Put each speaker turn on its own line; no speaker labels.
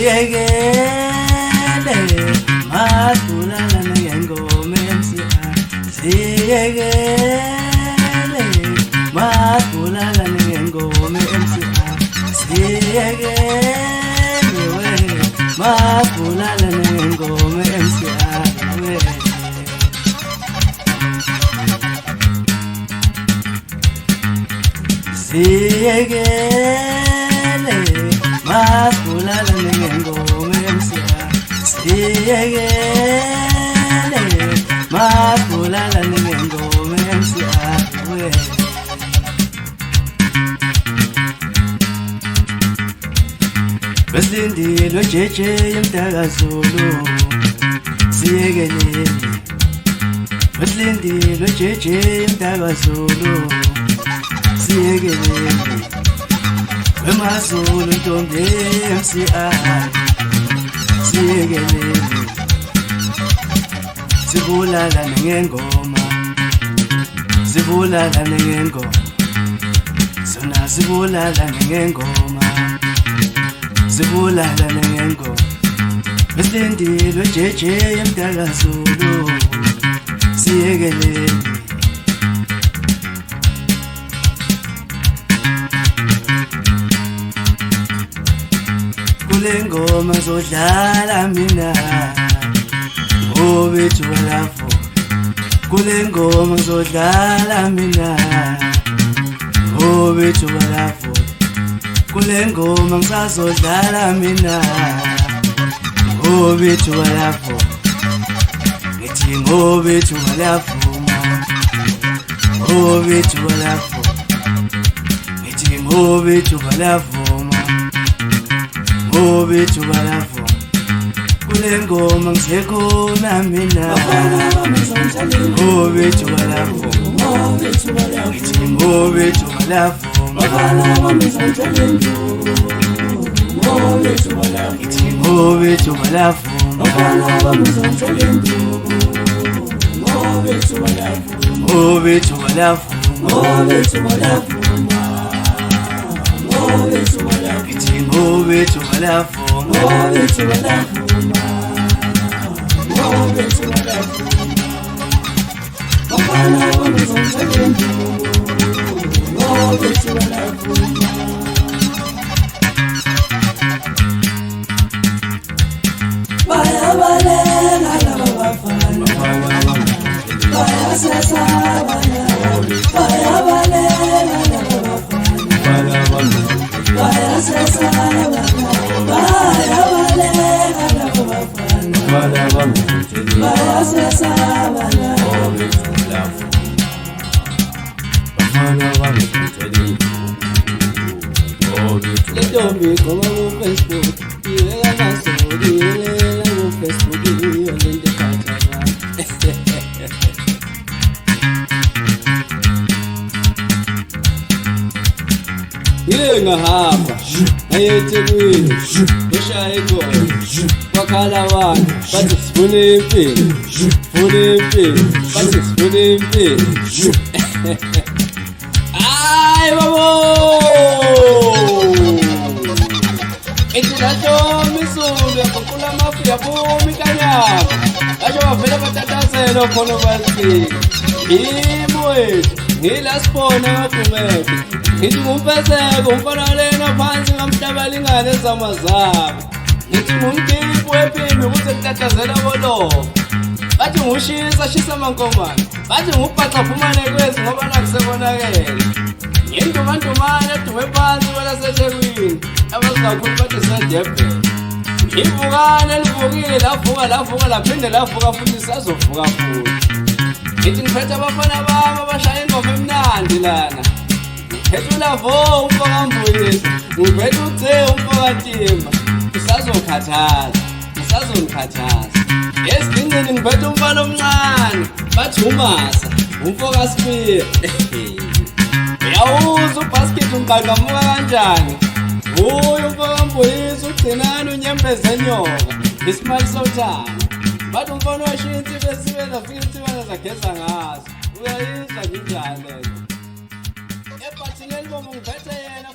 Siyekele masibulala ngengoma MCR. Siyekele masibulala ngengoma MCR. Siyekele we masibulala ngengoma MCR we. Siyekele masibulala ngengoma MCR. Siyekele masibulala ngengoma MCR we. Besilindile JJ eMdakazulu. Siyekele besilindile JJ eMdakazulu. Siyekele weMazulu ntombi MCR. Siyekele sibulala ngengoma. Sibulala ngengoma. Sona sibulala ngengoma. Sibulala ngengoma. Besilindile JJ eMdakazulu. Siyekele kule ngoma zodlala mina ngobethu walapho. Kule ngoma zodlala mina ngobethu walapho. Kule ngoma ngisazodlala mina ngobethu walapho. Ngithi ngobethu walapho ngobethu walapho. Ngithi ngobethu walapho ngobethu walapho. Kule ngoma ngisekhona mina ngobethu walapho. Ngithi ngobethu walapho ngithi ngobethu walapho ngobethu walapho ngithi ngobethu walapho bayabalela laba bafana bayasesabana bayabalela laba bafana bayasesabana bayabalela laba bafana bayasesabana Letombi koma ku Facebook ilela nasodi ilela ku Facebook iyolinde khatha ile ngahamba ayeThekwini eshaya igoli wakhala abantu bathi sifune impilo bathi sifune impilo. Ay babo Etilato misulu yakukula mafu ya bomi kanyama. Ajo bavela batataselo khona basiki. Imwe ngila sibona ngakumeke. Ngithi ngumpeseko umfana lena phansi ngamhlabalingane zamazabo. Ngithi ngumkhiphi wephimbi ukuze kutatazela bolo. Bathi shisa mankomane. Bathi ngubhaca phumane kwezi ngoba nakusekonakele. Ngindumantumane dume phansi walaseThekwini. Abazakhulu bathi sedebhe. Ivukane livukile lavuka laphinde lavuka futhi sazovuka futhi. Ngithi ngiphethe abafana bami abashaya ingoma emnandi lana. Ngiphethe uLavo umfaka Mbuyisi. Ngiphethe uThe umfaka Timba. Ngisazongikhathaza. Esingcini ngiphethe umfana omncane. Bathi uMasa umfaka Siphiwe. Uyawuza ubasket unqaqamuka kanjani? Uyo umfaka Mbuyisi ugcinana unyembeze nyoka. Isimali sothanda. Bathi umfana washinti besibe zafika insibana zageza ngazo. Uyayizwa njalo. Ebhathini elibomvu ngiphethe yena.